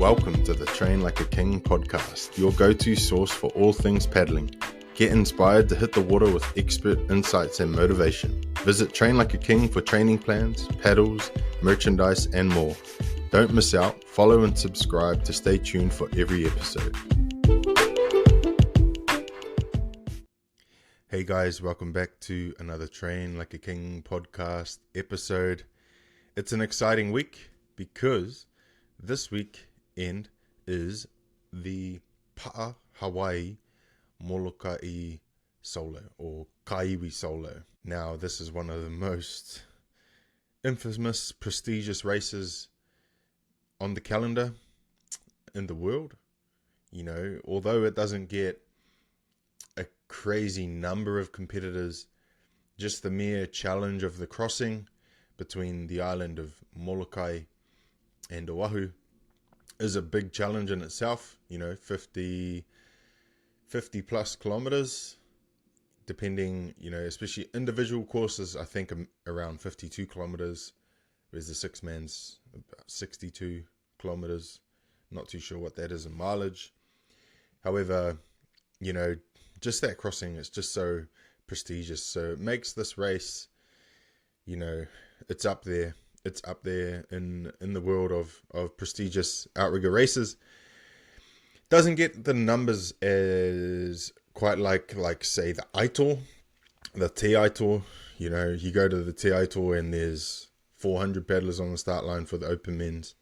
Welcome to the Train Like a King podcast, your go-to source for all things paddling. Get inspired to hit the water with expert insights and motivation. Visit Train Like a King for training plans, paddles, merchandise, and more. Don't miss out. Follow and subscribe to stay tuned for every episode. Hey guys, welcome back to another Train Like a King podcast episode. It's an exciting week because this weekend is the Pa'a Kaiwi Solo or Kaiwi Solo. Now, this is one of the most infamous, prestigious races on the calendar in the world. You know, although it doesn't get a crazy number of competitors, just the mere challenge of the crossing between the island of Molokai and Oahu is a big challenge in itself. You know, 50 plus kilometers, depending, you know, especially individual courses, I think around 52 kilometers, whereas the six man's about 62 kilometers. Not too sure what that is in mileage. However, you know, just that crossing is just so prestigious. So it makes this race, you know, it's up there. It's up there in the world of prestigious outrigger races. Doesn't get the numbers as quite like say the Aito, the Te Aito. You know, you go to the Te Aito and there's 400 paddlers on the start line for the open men's.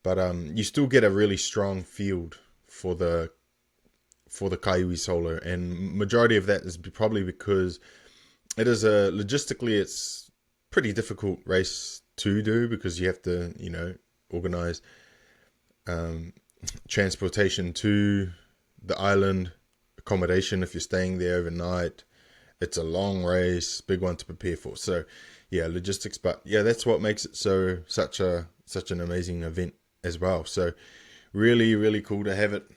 But you still get a really strong field for the Kaiwi Solo, and majority of that is probably because it is logistically it's pretty difficult race to do, because you have to, you know, organize transportation to the island, accommodation if you're staying there overnight. It's a long race, big one to prepare for. So yeah, logistics, but yeah, that's what makes it such an amazing event as well. So really cool to have it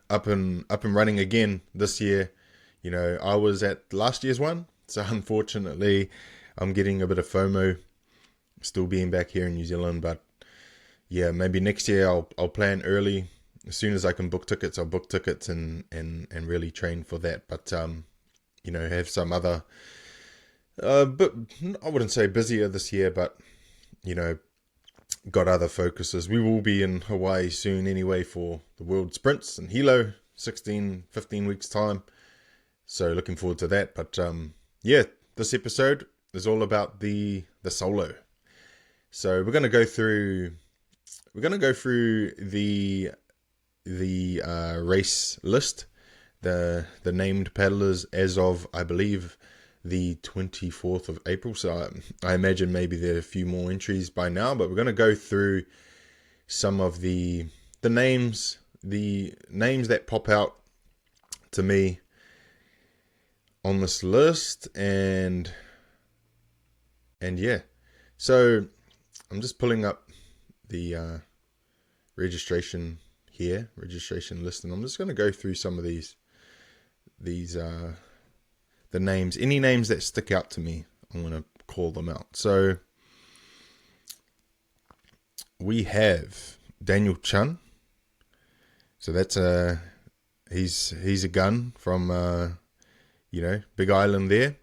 up and running again this year. You know, I was at last year's one, so unfortunately I'm getting a bit of FOMO still being back here in New Zealand. But yeah, maybe next year I'll plan early. As soon as I can book tickets, I'll book tickets and really train for that. But you know, have some other but I wouldn't say busier this year, but you know, got other focuses. We will be in Hawaii soon anyway for the World Sprints in Hilo, 15 weeks time. So looking forward to that. But yeah, this episode is all about the solo. So we're going to go through the race list, the named paddlers as of, I believe, the 24th of April. So I imagine maybe there are a few more entries by now, but we're going to go through some of the names that pop out to me on this list, and yeah. So I'm just pulling up the registration list, and I'm just going to go through some of these the names. Any names that stick out to me, I'm going to call them out. So we have Daniel Chan. So that's he's a gun from you know, Big Island there,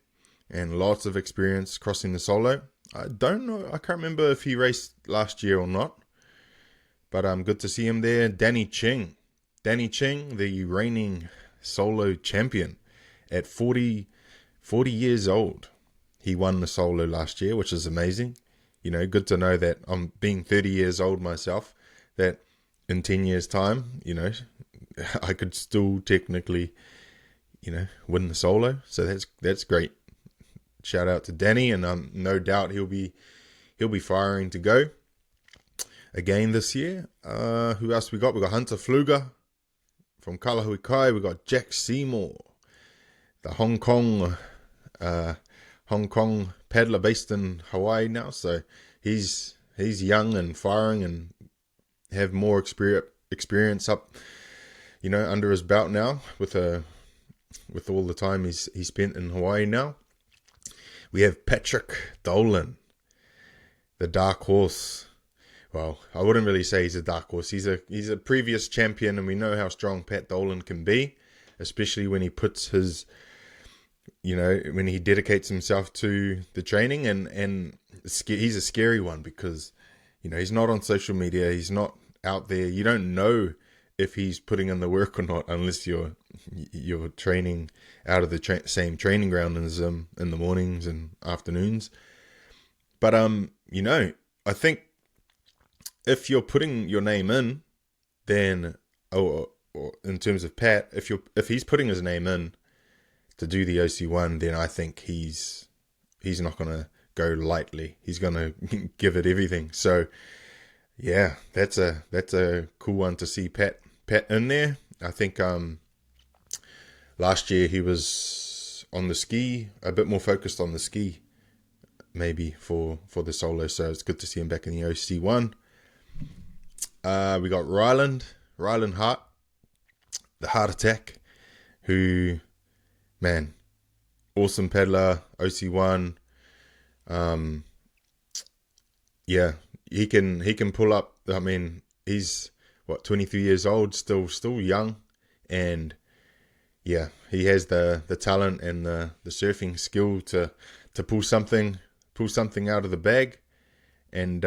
and lots of experience crossing the solo. I don't know, I can't remember if he raced last year or not, but good to see him there. Danny Ching, the reigning solo champion at 40 years old. He won the solo last year, which is amazing. You know, good to know that I'm being 30 years old myself, that in 10 years time, you know, I could still technically, you know, win the solo. So that's great. Shout out to Danny, and no doubt he'll be firing to go again this year. Who else we got? We got Hunter Fluger from Kalahuikai. We got Jack Seymour, the Hong Kong paddler based in Hawaii now. So he's young and firing and have more experience up, you know, under his belt now with all the time he's spent in Hawaii now. We have Patrick Dolan, the dark horse well, I wouldn't really say he's a dark horse. He's a previous champion, and we know how strong Pat Dolan can be, especially when he puts his, when he dedicates himself to the training, and he's a scary one because, he's not on social media. He's not out there. You don't know if he's putting in the work or not unless you're training out of the same training ground as him in the mornings and afternoons. But I think if you're putting your name in, then or in terms of Pat, if he's putting his name in to do the OC1, then I think he's not gonna go lightly. He's gonna give it everything. So yeah, that's a cool one to see Pat in there. I think last year he was on the ski, a bit more focused on the ski, maybe for the solo. So it's good to see him back in the OC1. We got Ryland Hart, the Heart Attack, who, man, awesome peddler, OC1. Yeah, he can pull up. I mean, he's 23 years old, still young, and yeah, he has the talent and the surfing skill to pull something out of the bag, and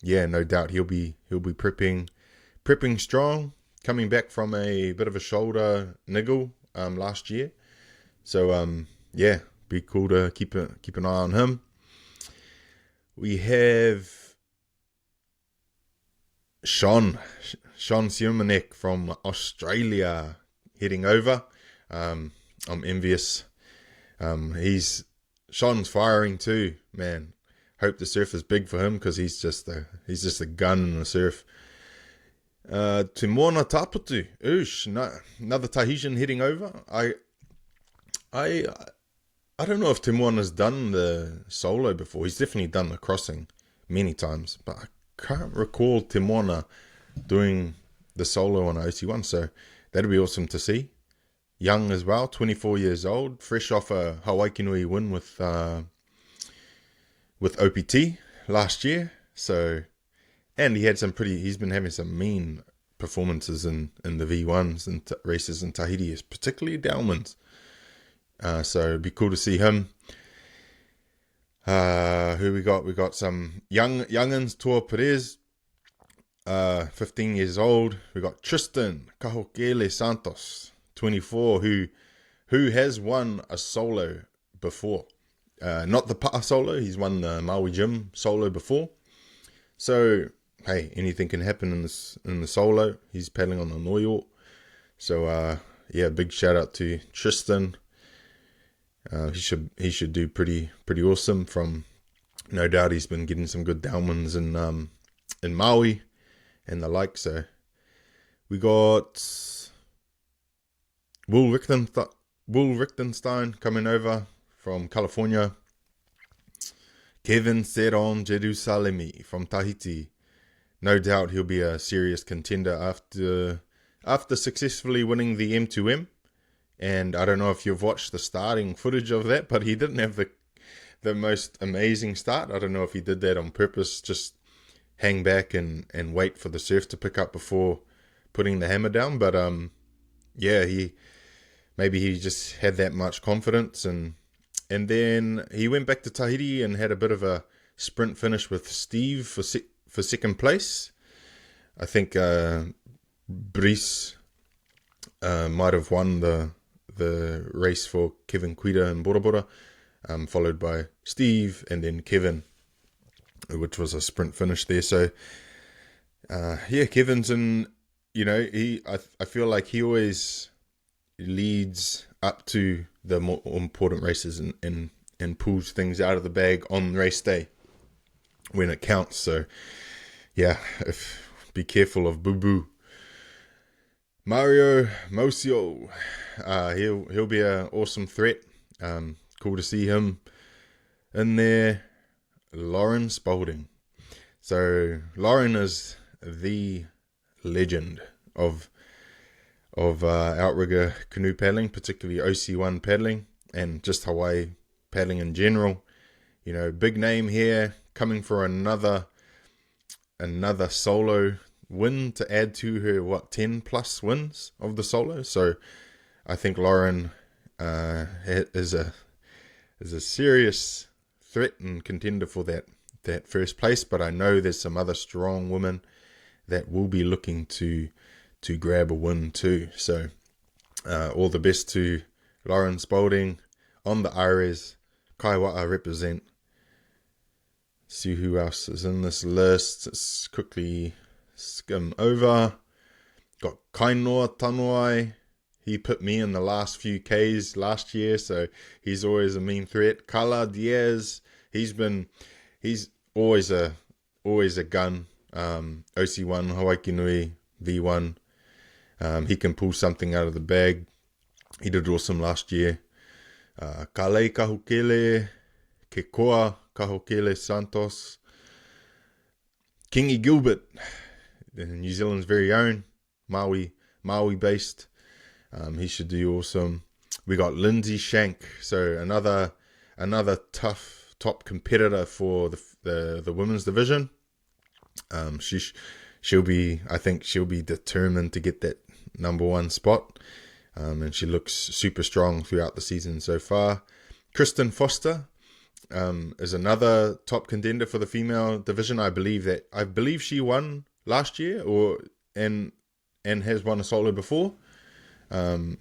yeah, no doubt he'll be prepping strong, coming back from a bit of a shoulder niggle last year. So yeah, be cool to keep an eye on him. We have Sean Simonek from Australia heading over. I'm envious. Sean's firing too, man. Hope the surf is big for him because he's just a gun in the surf. Timona Taputu, another Tahitian heading over. I don't know if Timona's done the solo before. He's definitely done the crossing many times, but I can't recall Timona doing the solo on OC1. So that'd be awesome to see. Young as well, 24 years old, fresh off a Hawaii Kinui win with OPT last year. So, and he's been having some mean performances in the V1s and races in Tahiti, particularly downwinds. So it'd be cool to see him. Who we got? We got some youngins, Tua Perez, 15 years old. We got Tristan Kahokele Santos, 24, who has won a solo before. Not the Pa'a Solo, he's won the Maui Gym solo before. So, hey, anything can happen in the solo. He's paddling on the Noyo. So, yeah, big shout out to Tristan. He should do pretty awesome. From no doubt he's been getting some good downwinds in Maui and the like. So we got Will Richtenstein coming over from California. Kevin Seron Jerusalemi from Tahiti. No doubt he'll be a serious contender after successfully winning the M2M. And I don't know if you've watched the starting footage of that, but he didn't have the most amazing start. I don't know if he did that on purpose, just hang back and wait for the surf to pick up before putting the hammer down. But yeah, maybe he just had that much confidence, and then he went back to Tahiti and had a bit of a sprint finish with Steve for second place. I think Brice might have won the race for Kevin Cuida and Bora Bora, followed by Steve and then Kevin, which was a sprint finish there. So yeah, Kevin's in, I feel like he always leads up to the more important races and pulls things out of the bag on race day when it counts. So yeah, be careful of Boo Boo. Mario Mosio, he'll be an awesome threat. Cool to see him in there. Lauren Spalding. So Lauren is the legend of outrigger canoe paddling, particularly OC1 paddling, and just Hawaii paddling in general. Big name here, coming for another another solo win to add to her 10 plus wins of the solo. So I think Lauren is a serious threat and contender for that first place. But I know there's some other strong women that will be looking to grab a win too. So all the best to Lauren Spalding on the Ares. Kaiwa'a represent. See who else is in this list. Let's quickly skim over. Got Kainoa Tanuai. He put me in the last few Ks last year, so he's always a mean threat. Kala Diaz, he's always a gun. OC1, Hawaii Nui, V1. He can pull something out of the bag. He did awesome last year. Kalei Kahukele, Kekoa Kahukele Santos. Kingi Gilbert, New Zealand's very own, Maui based. He should do awesome. We got Lindsay Shank, so another tough top competitor for the women's division. She'll be determined to get that number one spot. And she looks super strong throughout the season so far. Kristen Foster is another top contender for the female division. I believe she won last year and has won a solo before. Sorry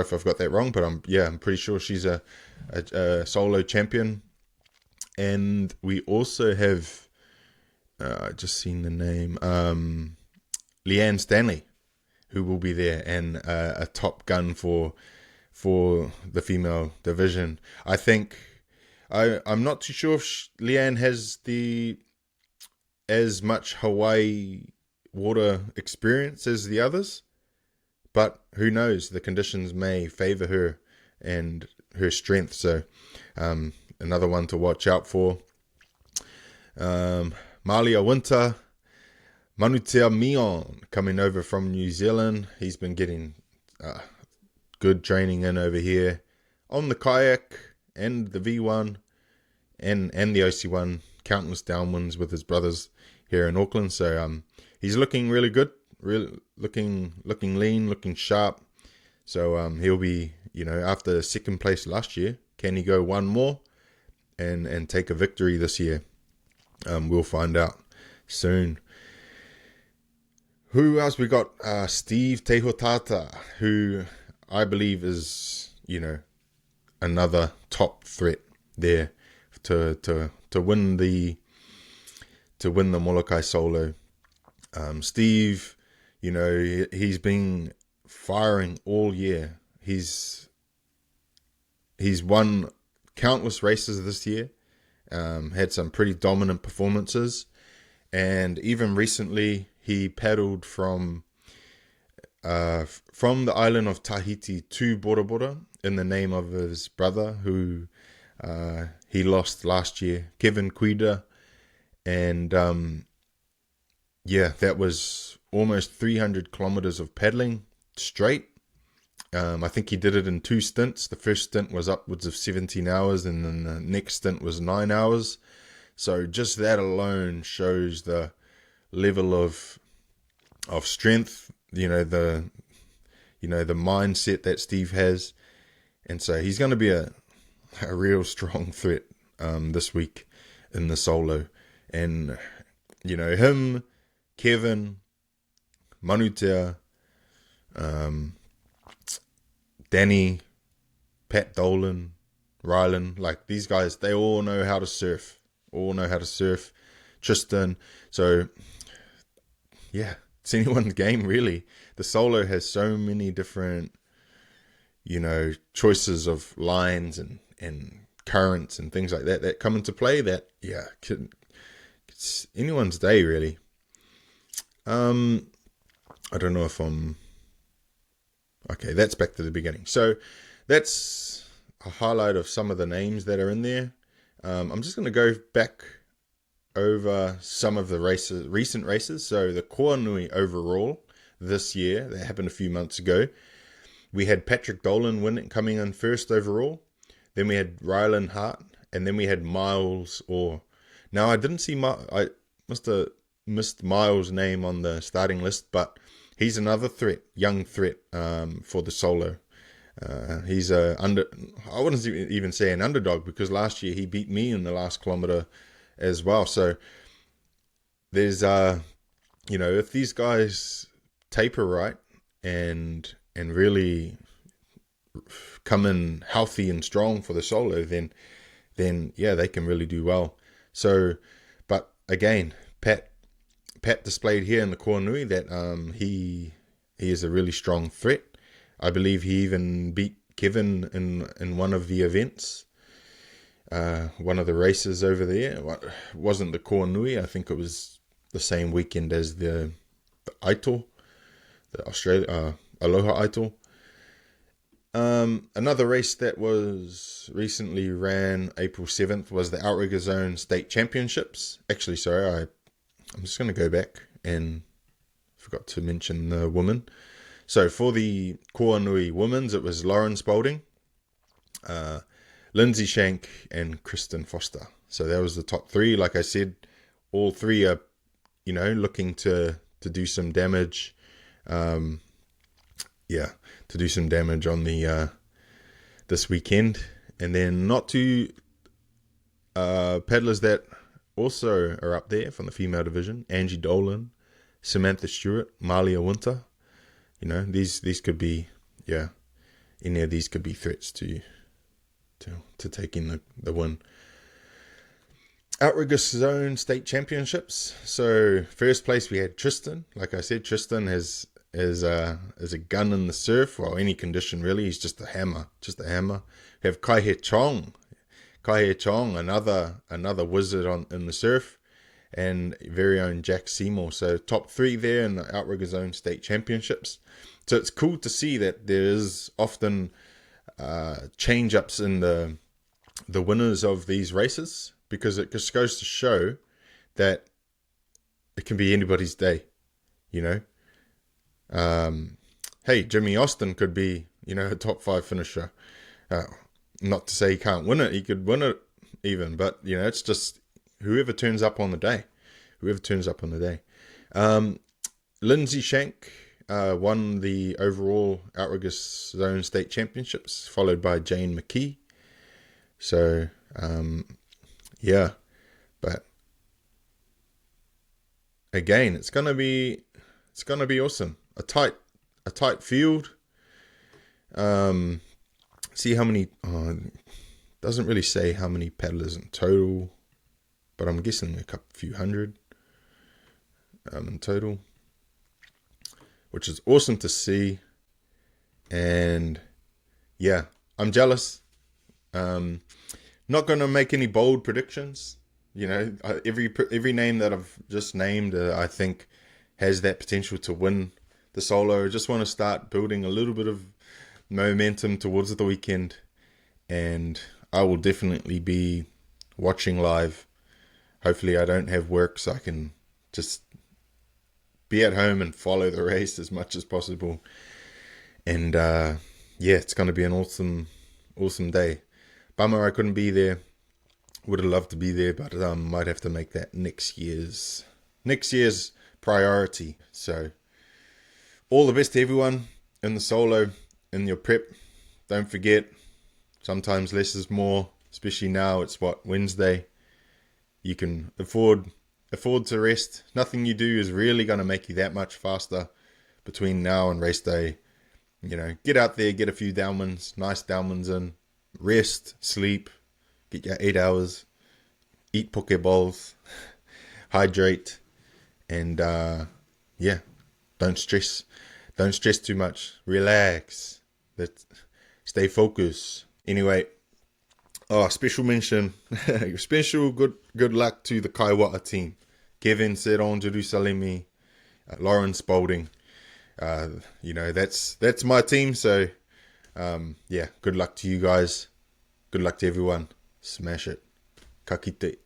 if I've got that wrong, but I'm pretty sure she's a solo champion. And we also have I just seen the name Leanne Stanley, who will be there, and a top gun for the female division. I think I'm not too sure if Leanne has as much Hawaii water experience as the others, but who knows? The conditions may favor her and her strength. So another one to watch out for. Malia Winter. Manutea Mion coming over from New Zealand. He's been getting good training in over here on the kayak and the V1 and the OC1. Countless downwinds with his brothers here in Auckland. So he's looking really good, really looking lean, looking sharp. So he'll be, after second place last year, can he go one more and take a victory this year? We'll find out soon. Who else we got? Steve Tehotata, who I believe is, another top threat there to win the Molokai Solo. Steve, he's been firing all year. He's won countless races this year. Had some pretty dominant performances, and even recently he paddled from the island of Tahiti to Bora Bora in the name of his brother, who he lost last year, Kevin Cuida, and that was almost 300 kilometers of paddling straight. I think he did it in 2 stints. The first stint was upwards of 17 hours, and then the next stint was 9 hours. So just that alone shows the level of strength, the mindset that Steve has. And so he's going to be a real strong threat this week in the solo. And, him, Kevin, Manutea, Danny, Pat Dolan, Rylan, like these guys, they all know how to surf. Tristan. So, yeah, it's anyone's game, really. The solo has so many different, choices of lines and currents and things like that come into play that, it's anyone's day, really. I don't know if I'm... Okay, that's back to the beginning. So that's a highlight of some of the names that are in there. I'm just going to go back over some of the recent races. So the Koanui overall this year, that happened a few months ago. We had Patrick Dolan coming in first overall. Then we had Rylan Hart, and then we had Miles Orr. Now I didn't see missed Miles' name on the starting list, but he's another threat, young threat for the solo. He's I wouldn't even say an underdog, because last year he beat me in the last kilometer as well. So there's if these guys taper right and really come in healthy and strong for the solo, then yeah, they can really do well. So, but again, Pat displayed here in the Koanui that he is a really strong threat. I believe he even beat Kevin in one of the events, one of the races over there. It wasn't the Koanui. I think it was the same weekend as the Aito, the Aloha Aito. Another race that was recently ran April 7th was the Outrigger Zone State Championships. Actually, sorry, I'm just going to go back and forgot to mention the women. So for the Koanui women's, it was Lauren Spalding, Lindsay Shank, and Kristen Foster. So that was the top three. Like I said, all three are, looking to do some damage. To do some damage on the this weekend. And then not two paddlers that also are up there from the female division: Angie Dolan, Samantha Stewart, Malia Winter. These could be, any of these could be threats to take in the win. Outrigger Zone State Championships. So first place we had Tristan. Like I said, Tristan is a gun in the surf. Well, any condition really. He's just a hammer. We have Kaihe Chong, another wizard in the surf, and very own Jack Seymour. So top three there in the Outrigger Zone State Championships. So it's cool to see that there is often change ups in the winners of these races, because it just goes to show that it can be anybody's day. Hey, Jimmy Austin could be, a top 5 finisher. Not to say he can't win it. He could win it even, but it's just whoever turns up on the day. Lindsay Shank won the overall Outrigger Zone State Championships, followed by Jane McKee. So, but again, it's gonna be awesome. A tight field. See how many. Doesn't really say how many paddlers in total, but I'm guessing a few hundred in total, which is awesome to see. And yeah, I'm jealous. Not going to make any bold predictions. Every name that I've just named, I think, has that potential to win the solo. I just want to start building a little bit of momentum towards the weekend, and I will definitely be watching live. Hopefully I don't have work, so I can just be at home and follow the race as much as possible. And it's going to be an awesome day. Bummer I couldn't be there. Would have loved to be there, but might have to make that next year's priority. So all the best to everyone in the solo, in your prep. Don't forget, sometimes less is more, especially now. It's Wednesday. You can afford to rest. Nothing you do is really going to make you that much faster between now and race day. Get out there, get a few downwinds, nice downwinds in, rest, sleep, get your 8 hours, eat poke bowls, hydrate, and don't stress too much. Relax. Stay focused. Anyway, special mention, special good luck to the Kaiwata team. Kevin Seron Jerusalemi, Lauren Spalding. That's my team. So, good luck to you guys. Good luck to everyone. Smash it. Ka kite.